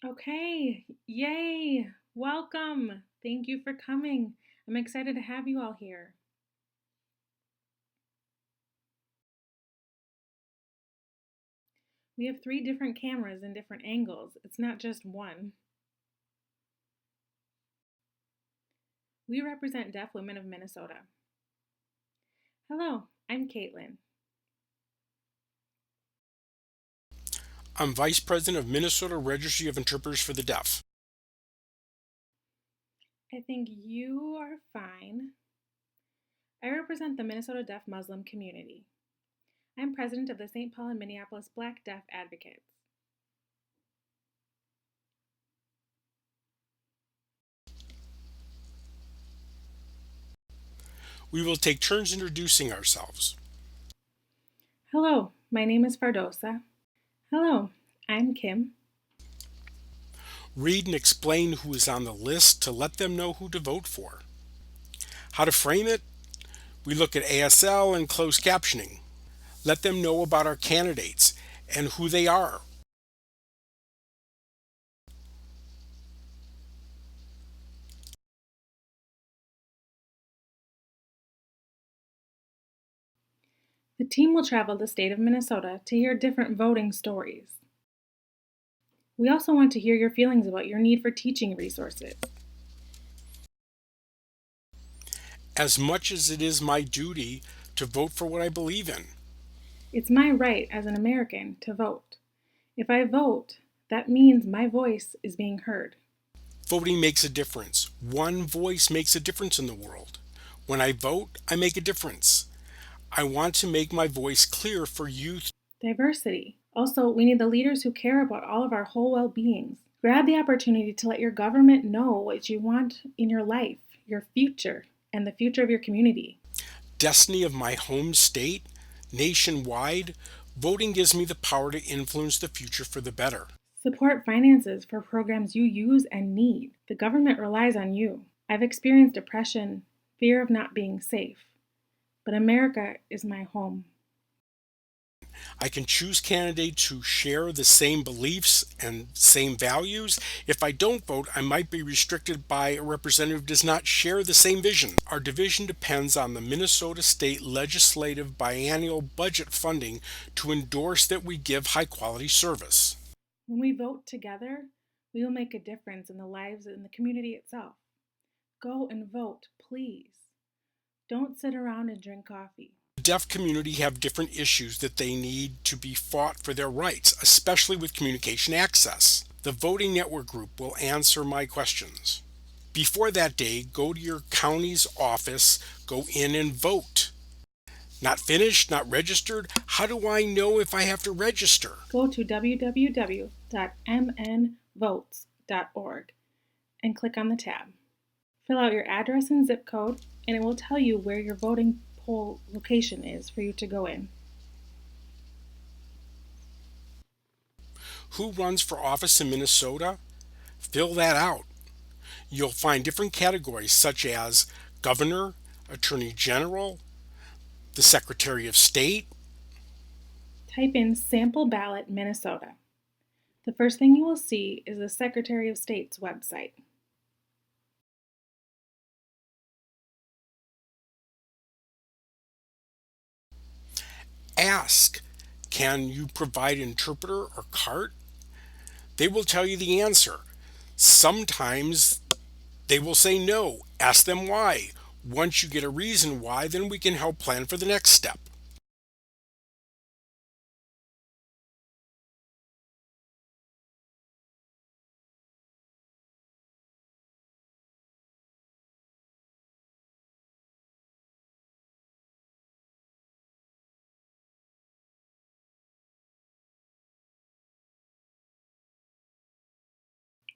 Okay, yay! Welcome. Thank you for coming. I'm excited to have you all here. We have three different cameras in different angles. It's not just one. We represent deaf women of Minnesota. Hello, I'm Caitlin. I'm Vice President of Minnesota Registry of Interpreters for the Deaf. I think you are fine. I represent the Minnesota Deaf Muslim community. I'm president of the St. Paul and Minneapolis Black Deaf Advocates. We will take turns introducing ourselves. Hello, my name is Fardosa. Hello, I'm Kim. Read and explain who is on the list to let them know who to vote for. How to frame it? We look at ASL and closed captioning. Let them know about our candidates and who they are. The team will travel the state of Minnesota to hear different voting stories. We also want to hear your feelings about your need for teaching resources. As much as it is my duty to vote for what I believe in. It's my right as an American to vote. If I vote, that means my voice is being heard. Voting makes a difference. One voice makes a difference in the world. When I vote, I make a difference. I want to make my voice clear for youth. Diversity. Also, we need the leaders who care about all of our whole well beings. Grab the opportunity to let your government know what you want in your life, your future, and the future of your community. Destiny of my home state, nationwide, voting gives me the power to influence the future for the better. Support finances for programs you use and need. The government relies on you. I've experienced depression, fear of not being safe, but America is my home. I can choose candidates who share the same beliefs and same values. If I don't vote, I might be restricted by a representative who does not share the same vision. Our division depends on the Minnesota State Legislative biennial budget funding to endorse that we give high quality service. When we vote together, we will make a difference in the lives in the community itself. Go and vote, please. Don't sit around and drink coffee. The deaf community have different issues that they need to be fought for their rights, especially with communication access. The Voting Network Group will answer my questions. Before that day, go to your county's office, go in and vote. Not finished, not registered? How do I know if I have to register? Go to www.mnvotes.org and click on the tab. Fill out your address and zip code, and it will tell you where your voting poll location is for you to go in. Who runs for office in Minnesota? Fill that out. You'll find different categories such as governor, attorney general, the secretary of state. Type in sample ballot Minnesota. The first thing you will see is the Secretary of State's website. Ask, can you provide interpreter or cart? They will tell you the answer. Sometimes they will say no. Ask them why. Once you get a reason why, then we can help plan for the next step.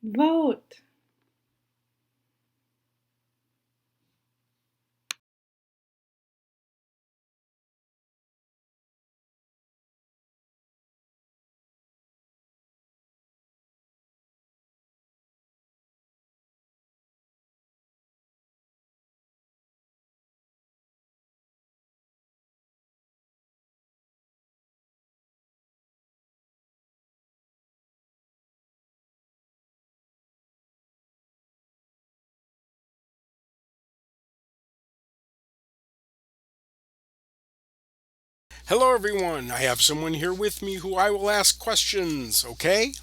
Vote! Hello everyone, I have someone here with me who I will ask questions, okay?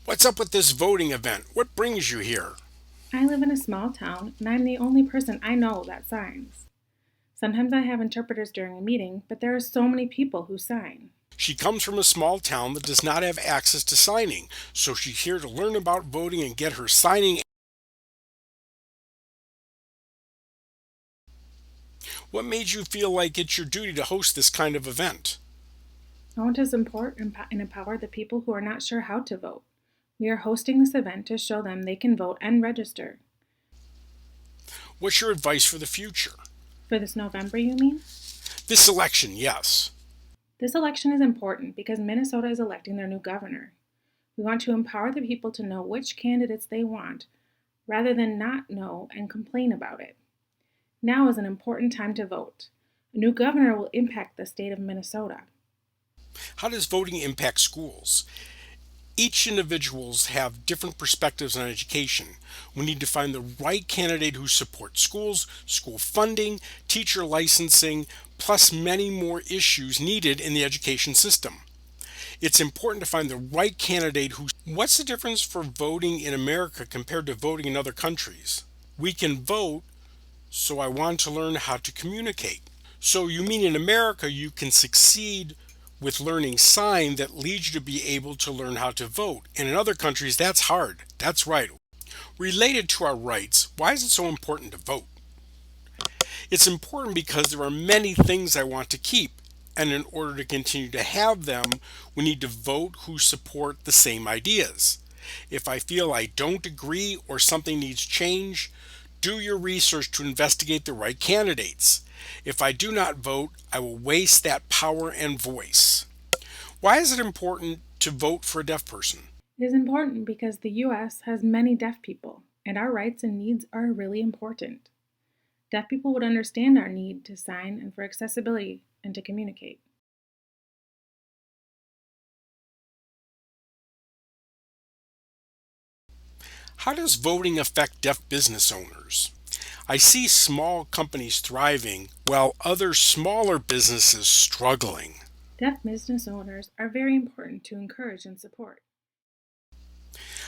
What's up with this voting event? What brings you here? I live in a small town, and I'm the only person I know that signs. Sometimes I have interpreters during a meeting, but there are so many people who sign. She comes from a small town that does not have access to signing, so she's here to learn about voting and get her signing. What made you feel like it's your duty to host this kind of event? I want to support and empower the people who are not sure how to vote. We are hosting this event to show them they can vote and register. What's your advice for the future? For this November, you mean? This election, yes. This election is important because Minnesota is electing their new governor. We want to empower the people to know which candidates they want, rather than not know and complain about it. Now is an important time to vote. A new governor will impact the state of Minnesota. How does voting impact schools? Each individuals have different perspectives on education. We need to find the right candidate who supports schools, school funding, teacher licensing, plus many more issues needed in the education system. It's important to find the right candidate who... What's the difference for voting in America compared to voting in other countries? We can vote, so I want to learn how to communicate. So you mean in America you can succeed with learning sign that leads you to be able to learn how to vote. And in other countries, that's hard. That's right. Related to our rights, why is it so important to vote? It's important because there are many things I want to keep, and in order to continue to have them, we need to vote who support the same ideas. If I feel I don't agree or something needs change, do your research to investigate the right candidates. If I do not vote, I will waste that power and voice. Why is it important to vote for a deaf person? It is important because the U.S. has many deaf people, and our rights and needs are really important. Deaf people would understand our need to sign and for accessibility and to communicate. How does voting affect deaf business owners? I see small companies thriving while other smaller businesses struggling. Deaf business owners are very important to encourage and support.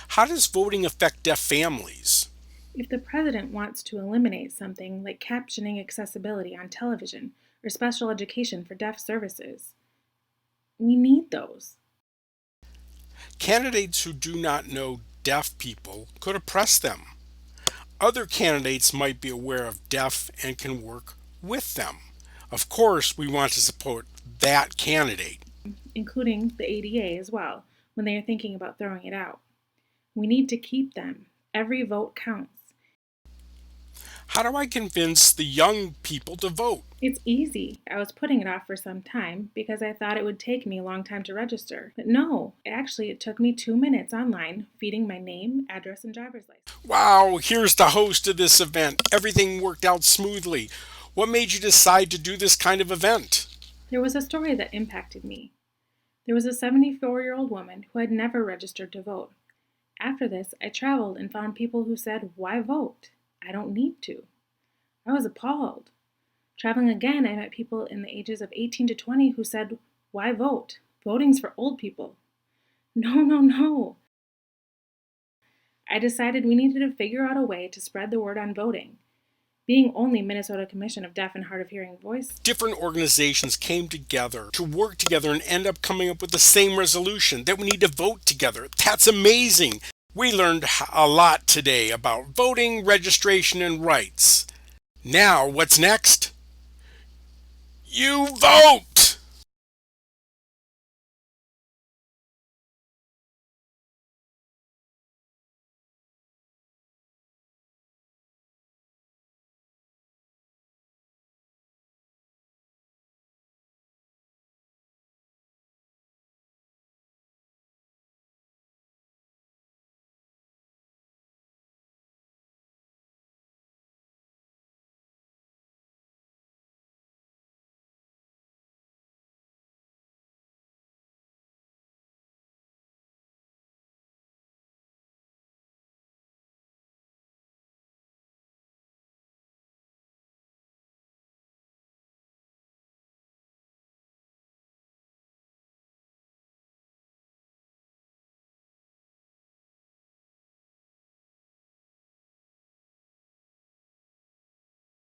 How does voting affect deaf families? If the president wants to eliminate something like captioning accessibility on television or special education for deaf services, we need those. Candidates who do not know deaf people could oppress them. Other candidates might be aware of deaf and can work with them. Of course, we want to support that candidate. Including the ADA as well, when they are thinking about throwing it out. We need to keep them. Every vote counts. How do I convince the young people to vote? It's easy. I was putting it off for some time because I thought it would take me a long time to register. But no, actually it took me 2 minutes online, feeding my name, address, and driver's license. Wow, here's the host of this event. Everything worked out smoothly. What made you decide to do this kind of event? There was a story that impacted me. There was a 74-year-old woman who had never registered to vote. After this, I traveled and found people who said, "Why vote? I don't need to." I was appalled. Traveling again, I met people in the ages of 18 to 20 who said, "Why vote? Voting's for old people." No, no, no. I decided we needed to figure out a way to spread the word on voting. Being only Minnesota Commission of Deaf and Hard of Hearing Voice, Different organizations came together to work together and end up coming up with the same resolution that we need to vote together. That's amazing. We learned a lot today about voting, registration, and rights. Now, what's next? You vote!